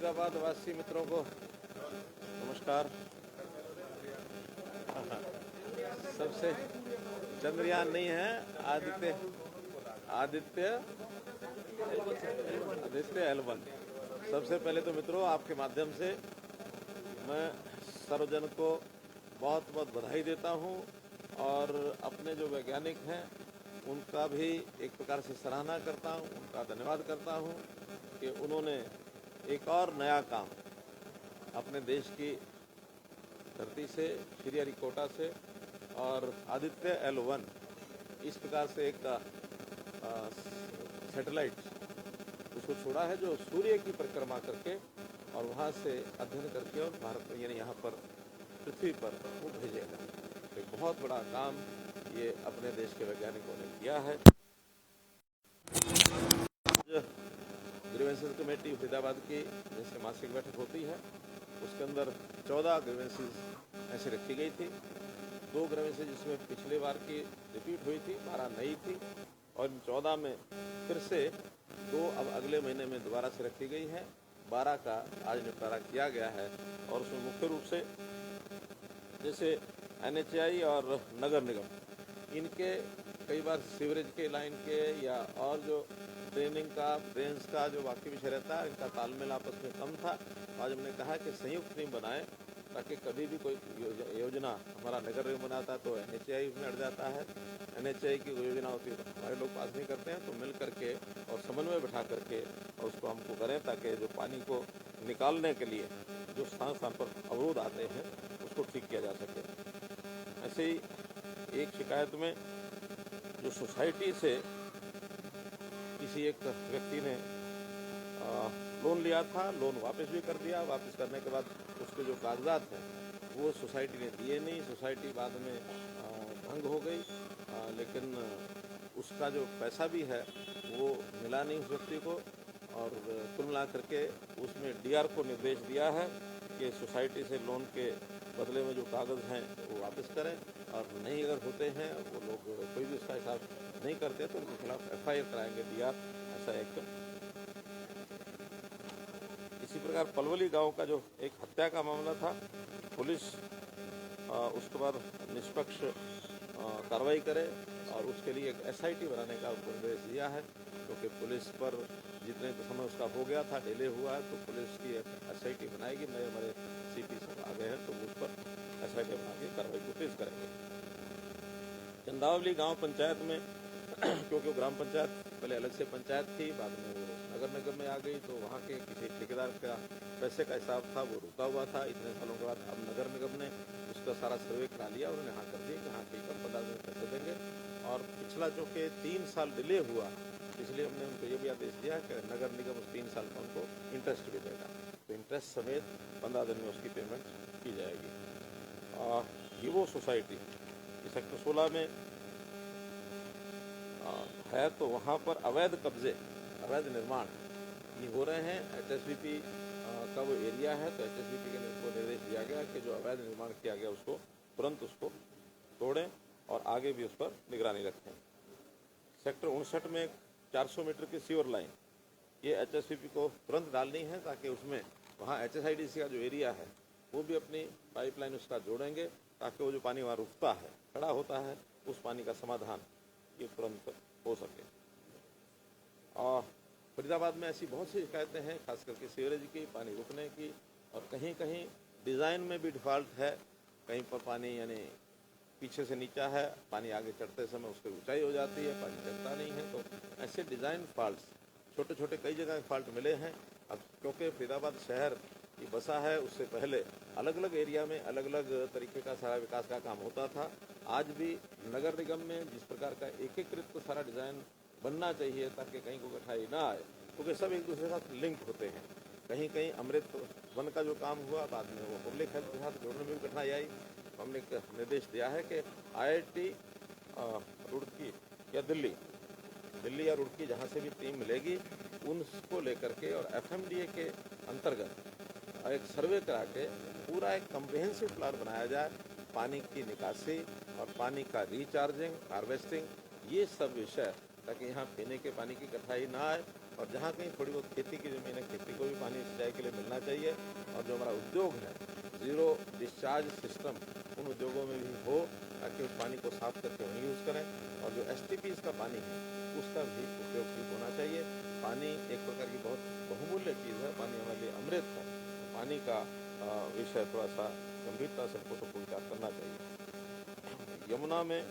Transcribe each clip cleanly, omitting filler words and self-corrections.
फरीदाबाद वासी मित्रों को नमस्कार। सबसे चंद्रयान नहीं है, आदित्य आदित्य आदित्य L1। सबसे पहले तो मित्रों आपके माध्यम से मैं सर्वजन को बहुत बहुत बधाई देता हूं और अपने जो वैज्ञानिक हैं उनका भी एक प्रकार से सराहना करता हूं, उनका धन्यवाद करता हूं कि उन्होंने एक और नया काम अपने देश की धरती से, श्रीहरिकोटा से और आदित्य L1 इस प्रकार से एक सैटेलाइट उसको छोड़ा है जो सूर्य की परिक्रमा करके और वहाँ से अध्ययन करके और भारत में यानी यहाँ पर पृथ्वी पर वो भेजेगा। तो एक बहुत बड़ा काम ये अपने देश के वैज्ञानिकों ने किया है। ग्रीवेंसेस कमेटी फरीदाबाद की जैसे मासिक बैठक होती है उसके अंदर 14 ग्रीवेंसेस ऐसे रखी गई थी। 2 ग्रीवेंसेस जिसमें पिछले बार की रिपीट हुई थी, 12 नई थी और इन 14 में फिर से 2 अब अगले महीने में दोबारा से रखी गई है। 12 का आज निपटारा किया गया है और उसमें मुख्य रूप से जैसे NHAI और नगर निगम इनके कई बार सीवरेज के लाइन के या और जो ट्रेनिंग का, ड्रेन्स का जो बाकी विषय रहता है इनका तालमेल आपस में कम था। आज हमने कहा कि संयुक्त टीम बनाएं ताकि कभी भी कोई योजना हमारा नगर निगम बनाता है तो NHAI उसमें अड़ जाता है, NHAI की योजना होती है तो हमारे लोग पास नहीं करते हैं। तो मिल करके और समन्वय बैठा करके और उसको हमको करें ताकि जो पानी को निकालने के लिए जो स्थान स्थान पर अवरोध आते हैं उसको ठीक किया जा सके। ऐसे ही एक शिकायत में जो सोसाइटी से किसी एक व्यक्ति ने लोन लिया था, लोन वापस भी कर दिया। वापस करने के बाद उसके जो कागजात हैं वो सोसाइटी ने दिए नहीं, सोसाइटी बाद में भंग हो गई, लेकिन उसका जो पैसा भी है वो मिला नहीं उस व्यक्ति को। और कुल मिला करके उसमें DR को निर्देश दिया है कि सोसाइटी से लोन के बदले में जो कागज़ हैं वो वापस करें और नहीं अगर होते हैं वो लोग कोई भी उसका हिसाब नहीं करते तो उनके खिलाफ FIR कराएंगे DR। ऐसा एक इसी प्रकार पलवली गांव का जो एक हत्या का मामला था, पुलिस उसके बाद निष्पक्ष कार्रवाई करे और उसके लिए एक SIT बनाने का निर्देश दिया है क्योंकि पुलिस पर जितने समय उसका हो गया था, डिले हुआ है तो पुलिस की एक SIT बनाएगी। नए हमारे CP सब आ गए हैं तो उस पर SIT बना के कार्रवाई को तेज करेंगे। चंदावली गांव पंचायत में क्योंकि ग्राम पंचायत पहले अलग से पंचायत थी, बाद में वो नगर निगम में आ गई तो वहाँ के किसी ठेकेदार का पैसे का हिसाब था वो रुका हुआ था। इतने सालों के बाद अब नगर निगम ने उसका सारा सर्वे करा लिया, उन्होंने हाँ कर दिया कि हाँ ठीक है 15 दिन पैसे देंगे। और पिछला जो कि 3 साल डिले हुआ इसलिए हमने उनको ये भी आदेश दिया कि नगर निगम उस 3 साल का उनको इंटरेस्ट भी देगा, तो इंटरेस्ट समेत 15 दिन में उसकी पेमेंट की जाएगी। हीवो सोसाइटी सेक्टर 16 में है तो वहाँ पर अवैध कब्जे, अवैध निर्माण ये हो रहे हैं। HSBP का वो एरिया है तो HSBP के को निर्देश दिया गया कि जो अवैध निर्माण किया गया उसको तुरंत उसको तोड़ें और आगे भी उस पर निगरानी रखें। सेक्टर 59 में 400 मीटर की सीवर लाइन ये HSBP को तुरंत डालनी है ताकि उसमें वहाँ HSIDC का जो एरिया है वो भी अपनी पाइपलाइन उसका जोड़ेंगे ताकि वो जो पानी वहाँ रुकता है, खड़ा होता है, उस पानी का समाधान ये तुरंत हो सके। और फरीदाबाद में ऐसी बहुत सी शिकायतें हैं, खास करके सीवरेज की, पानी रुकने की, और कहीं कहीं डिज़ाइन में भी डिफ़ॉल्ट है। कहीं पर पानी यानी पीछे से नीचा है, पानी आगे चढ़ते समय उसकी ऊंचाई हो जाती है, पानी चढ़ता नहीं है। तो ऐसे डिज़ाइन फॉल्ट्स छोटे छोटे कई जगह फॉल्ट मिले हैं। अब क्योंकि फरीदाबाद शहर की बसा है उससे पहले अलग अलग एरिया में अलग अलग तरीके का सारा विकास का काम होता था। आज भी नगर निगम में जिस प्रकार का एकीकृत तो सारा डिज़ाइन बनना चाहिए ताकि कहीं को कठिनाई ना आए, क्योंकि सब एक दूसरे के साथ लिंक होते हैं। कहीं कहीं अमृत वन का जो काम हुआ बाद में वो पब्लिक हेल्थ के साथ जोड़ने में भी कठिनाई आई। हमने एक निर्देश दिया है कि IIT रुड़की या दिल्ली या रुड़की जहाँ से भी टीम मिलेगी उनको लेकर के और FMDA के अंतर्गत एक सर्वे करा के पूरा एक कम्प्रिहेंसिव प्लान बनाया जाए, पानी की निकासी और पानी का रिचार्जिंग, हार्वेस्टिंग, ये सब विषय, ताकि यहाँ पीने के पानी की कठिनाई ना आए और जहाँ कहीं थोड़ी बहुत खेती की ज़मीन है, खेती को भी पानी सिंचाई के लिए मिलना चाहिए। और जो हमारा उद्योग है, ज़ीरो डिस्चार्ज सिस्टम, उन उद्योगों में भी हो, ताकि उस पानी को साफ करके वहीं यूज़ करें। और जो STPs का पानी है, उसका भी उपयोग ठीक होना चाहिए। पानी एक प्रकार की बहुत बहुमूल्य चीज़ है, पानी हमारे लिए अमृत है। पानी का विषय थोड़ा सा गंभीरता से हमको तो विचार करना चाहिए। यमुना में,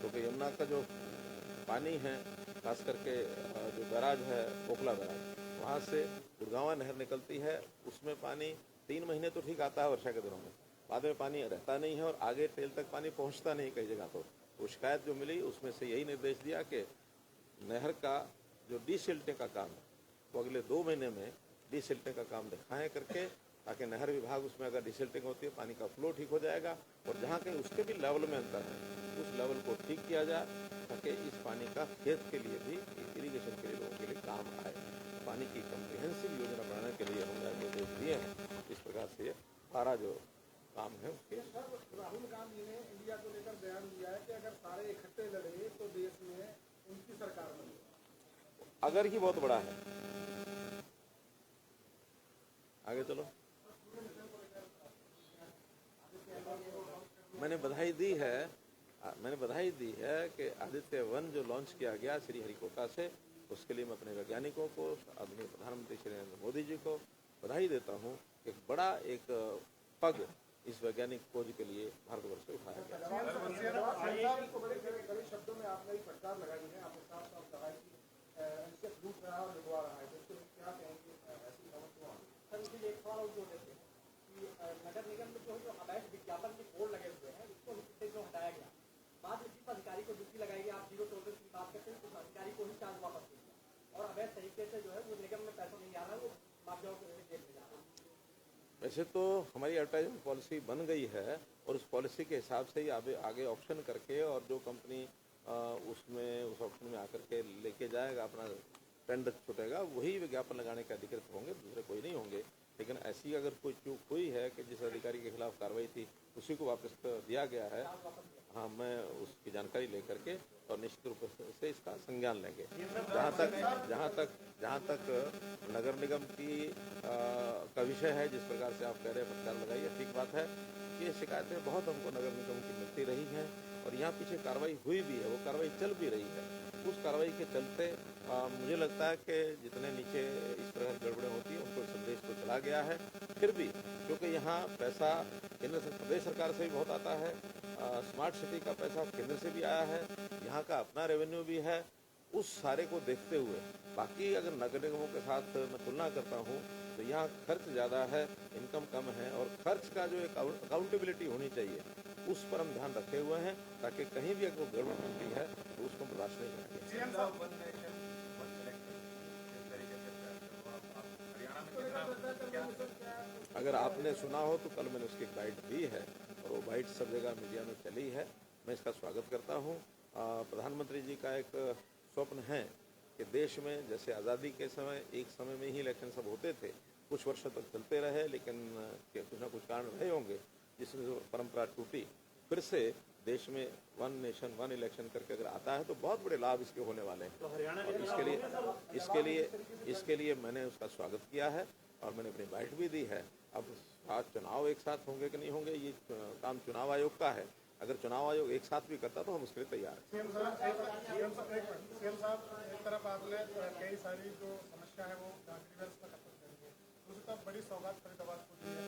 क्योंकि यमुना का जो पानी है, खास करके जो बैराज है, पोखला बैराज, वहाँ से गुड़गांवा नहर निकलती है। उसमें पानी 3 महीने तो ठीक आता है वर्षा के दिनों में, बाद में पानी रहता नहीं है और आगे टेल तक पानी पहुँचता नहीं कई जगह। तो शिकायत जो मिली उसमें से यही निर्देश दिया कि नहर का जो डीसिल्टिंग का काम है, वो अगले 2 महीने में डीसिल्टिंग का काम दिखाएं करके, ताकि नहर विभाग उसमें अगर डिसिल्टिंग होती है, पानी का फ्लो ठीक हो जाएगा। और जहाँ कहीं उसके भी लेवल में अंतर है, उस लेवल को ठीक किया जाए, ताकि इस पानी का खेत के लिए भी, इरीगेशन के लिए, लोगों के लिए काम आए। पानी की कम्प्रिहेंसिव योजना बनाने के लिए हमने निर्देश दिए हैं। इस प्रकार से सारा जो काम है उसके। राहुल गांधी ने इंडिया को लेकर बयान दिया है कि अगर सारे इकट्ठे लड़े तो देश में उनकी सरकार बनी। अगर ही बहुत बड़ा है, आगे चलो। मैंने बधाई दी है कि आदित्य वन जो लॉन्च किया गया श्रीहरिकोटा से, उसके लिए मैं अपने वैज्ञानिकों को, आदरणीय प्रधानमंत्री श्री नरेंद्र मोदी जी को बधाई देता हूँ। एक बड़ा एक पग इस वैज्ञानिक खोज के लिए भारतवर्ष से उठाया गया। बड़े शब्दों में आपने फटकार लगाई है, आपने साफ साफ कहा है कि लूट रहा है और लुटवा रहा है, तो क्या कहेंगे ऐसी समझ? सर, इसलिए एक सवाल और जोड़ देते हैं कि नगर निगम में जो अवैध विज्ञापन के बोर्ड लगे हुए हैं, उसको जो हटाया गया, बाद में जिस अधिकारी को ड्यूटी लगाई गई, आप जीरो टॉलरेंस की बात करते हैं, उस अधिकारी को ही चार्ज वापस दे दिया और अवैध तरीके से जो है वो निगम में पैसा नहीं आ रहा है, वो माफियाओं के जेब में जा रहा है। वैसे तो हमारी एडवर्टाइजमेंट पॉलिसी बन गई है और उस पॉलिसी के हिसाब से ही आगे ऑप्शन करके, और जो कंपनी उस ऑप्शन में आकर के लेके जाएगा, अपना टेंडर छूटेगा, वही विज्ञापन लगाने के अधिकृत होंगे, दूसरे कोई नहीं होंगे। लेकिन ऐसी अगर कोई चूक हुई है कि जिस अधिकारी के खिलाफ कार्रवाई थी उसी को वापस दिया गया है, हाँ, मैं उसकी जानकारी लेकर के और निश्चित रूप से इसका संज्ञान लेंगे। जहाँ तक नगर निगम की का विषय है, जिस प्रकार से आप कह रहे हैं फटकार लगाइए, ठीक बात है। ये शिकायतें बहुत हमको नगर निगम की मिलती रही हैं और यहाँ पीछे कार्रवाई हुई भी है, वो कार्रवाई चल भी रही है। उस कार्रवाई के चलते मुझे लगता है कि जितने नीचे इस तरह की गड़बड़ें होती हैं उनको संदेश तो चला गया है। फिर भी क्योंकि यहाँ पैसा केंद्र से, प्रदेश सरकार से भी बहुत आता है, स्मार्ट सिटी का पैसा केंद्र से भी आया है, यहाँ का अपना रेवेन्यू भी है, उस सारे को देखते हुए बाकी अगर नगर निगमों के साथ मैं तुलना करता हूँ तो यहाँ खर्च ज़्यादा है, इनकम कम है, और खर्च का जो एक अकाउंटेबिलिटी होनी चाहिए उस पर हम ध्यान रखे हुए हैं, ताकि कहीं भी अगर गड़बड़ मिलती है तो उसको बर्दाश्त नहीं करेंगे। अगर आपने सुना हो तो कल मैंने उसकी बाइट दी है और वो बाइट सब जगह मीडिया में चली है, मैं इसका स्वागत करता हूँ। प्रधानमंत्री जी का एक स्वप्न है कि देश में जैसे आज़ादी के समय एक समय में ही इलेक्शन सब होते थे, कुछ वर्षों तक चलते रहे, लेकिन कुछ ना कुछ कारण रहे होंगे जिसमें परंपरा टूटी, फिर से देश में वन नेशन वन इलेक्शन करके अगर आता है तो बहुत बड़े लाभ इसके होने वाले हैं। और इसके लिए मैंने उसका स्वागत किया है और मैंने अपनी बाइट भी दी है। अब आज चुनाव एक साथ होंगे कि नहीं होंगे, ये काम चुनाव आयोग का है। अगर चुनाव आयोग एक साथ भी करता तो हम उसके लिए तैयार हैं। सीएम साहब, एक तरफ आपने कई सारी जो समस्या है वो कांग्रेस में खत्म करेंगे, दूसरी तरफ बड़ी सौगात फरीदाबाद को दी है,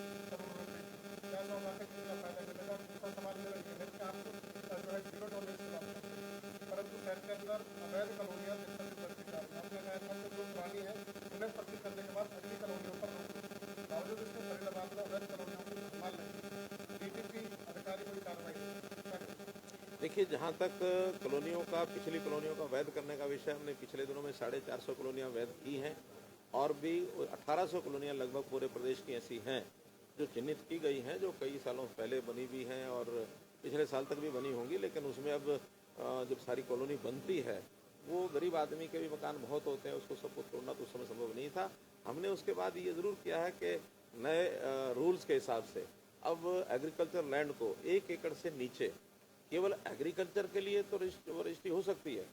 क्या सौगात है, कितना फायदा मिलेगा? दूसरा सवाल मेरा ये है कि आपको जो है जीरो टॉलरेंस की बात करते हैं, परंतु शहर के अंदर अवैध कॉलोनियाँ बढ़ती जा रही है। आपने कहा जो पुरानी है उन्हें भर्ती करने के बाद अगली कॉलोनियों पर रोक, बावजूद इसमें फरीदाबाद में अवैध कॉलोनियों को इस्तेमाल नहीं, डीटीपी अधिकारी कोई कार्रवाई नहीं। देखिए, जहाँ तक कॉलोनियों का, पिछली कॉलोनियों का वैध करने का विषय, हमने पिछले दिनों में 450 कॉलोनियाँ वैध की हैं और भी 1800 कॉलोनियाँ लगभग पूरे प्रदेश की ऐसी हैं जो चिन्हित की गई हैं, जो कई सालों पहले बनी भी हैं और पिछले साल तक भी बनी होंगी। लेकिन उसमें अब जब सारी कॉलोनी बनती है, वो गरीब आदमी के भी मकान बहुत होते हैं, उसको सबको तोड़ना तो उस समय संभव नहीं था। हमने उसके बाद ये ज़रूर किया है कि नए रूल्स के हिसाब से अब एग्रीकल्चर लैंड को 1 एकड़ से नीचे केवल एग्रीकल्चर के लिए तो रजिस्ट्री हो सकती है,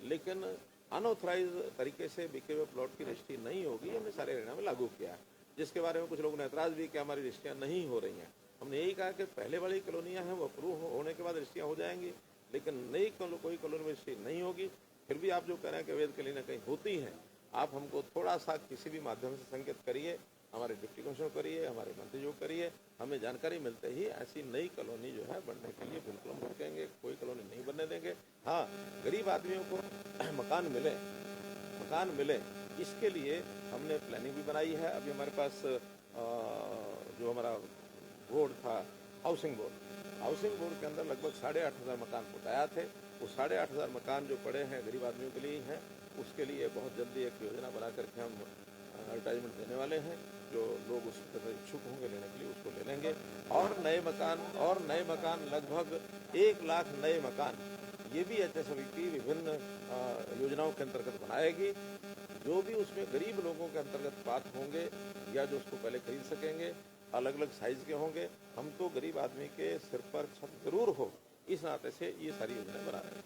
लेकिन अनऑथराइज तरीके से बिके हुए प्लॉट की रजिस्ट्री नहीं होगी, हमने सारे हरियाणा में लागू किया है, जिसके बारे में कुछ लोगों ने ऐतराज भी किया हमारी रजिस्ट्रियाँ नहीं हो रही हैं। हमने यही कहा कि पहले वाली कॉलोनियाँ हैं वो अप्रूव होने के बाद रजिस्ट्रियाँ हो जाएंगी, लेकिन नई कोई कॉलोनी में रजिस्ट्री नहीं होगी। फिर भी आप जो कह रहे हैं कि अवैध कहीं ना कहीं होती हैं, आप हमको थोड़ा सा किसी भी माध्यम से संकेत करिए, हमारे डिप्टी कमिश्नर करिए, हमारे मंत्री जो करिए, हमें जानकारी मिलते ही ऐसी नई कॉलोनी जो है बनने के लिए बिल्कुल हम रुकेंगे, कोई कॉलोनी नहीं बनने देंगे। हाँ, गरीब आदमियों को मकान मिले इसके लिए हमने प्लानिंग भी बनाई है। अभी हमारे पास जो हमारा बोर्ड था हाउसिंग बोर्ड के अंदर लगभग 8,500 मकान तैयार थे। वो 8,500 मकान जो पड़े हैं गरीब आदमियों के लिए हैं, उसके लिए बहुत जल्दी एक योजना बना करके हम एडवर्टाइजमेंट देने वाले हैं। जो लोग उस पर इच्छुक होंगे लेने के लिए उसको ले लेंगे। और नए मकान लगभग 1 लाख नए मकान ये भी HSMV की विभिन्न योजनाओं के अंतर्गत बनाएगी। जो भी उसमें गरीब लोगों के अंतर्गत पात्र होंगे या जो उसको पहले खरीद सकेंगे, अलग अलग साइज के होंगे, हम तो गरीब आदमी के सिर पर छत जरूर हो, इस नाते से ये सारी योजनाएं बना रहे हैं।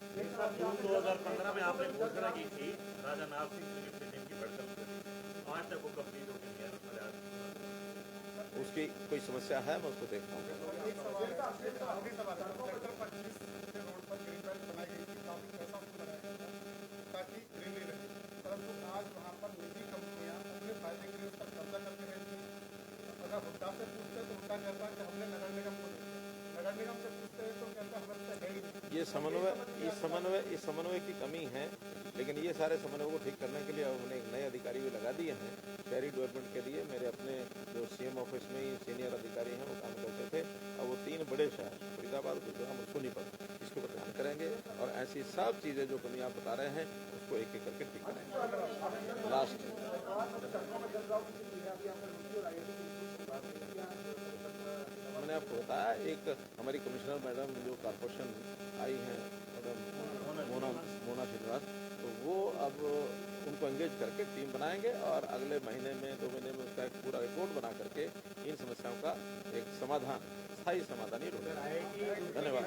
जून 2015 में आपने घोषणा की थी राजा नाग सिंह क्रिकेट स्टेडियम की बढ़कर, आज तक वो कंप्लीट हो गई है। उसकी कोई समस्या है, मैं उसको देखता हूँ। एक सवाल आखिरी सवाल है, सेक्टर 25 के रोड पर ग्रीन बेल्ट बनाई गई थी, काफी पैसा उसको लगाया गया था ताकि ग्रीनरी रहे, परंतु आज वहाँ पर निजी कंपनियां अपने फायदे के लिए उस पर कब्जा करके रहती हैं। अगर हुड्डा से पूछते तो हुड्डा कहता है कि हमने नगर निगम को देखा, नगर निगम से पूछते हैं तो कहता है हमारे से है ही नहीं। ये समन्वय की कमी है, लेकिन ये सारे समन्वय को ठीक करने के लिए अब हमने एक नए अधिकारी भी लगा दिए हैं शहरी डेवलपमेंट के लिए। मेरे अपने जो CM ऑफिस में ही सीनियर अधिकारी हैं वो काम करते थे। अब वो 3 बड़े शहर फरीदाबाद, गुरुग्राम और सोनीपत इसके ऊपर ध्यान करेंगे और ऐसी सब चीज़ें जो कमी आप बता रहे हैं उसको एक एक करके ठीक करेंगे। लास्ट मैंने आपको बताया, एक हमारी कमिश्नर मैडम जो कॉर्पोरेशन आई हैं मैडम मोना श्रीनिवास, तो वो अब उनको एंगेज करके टीम बनाएंगे और अगले महीने में 2 महीने में उसका एक पूरा रिपोर्ट बना करके इन समस्याओं का एक स्थायी समाधान ही ढूंढेगा। धन्यवाद।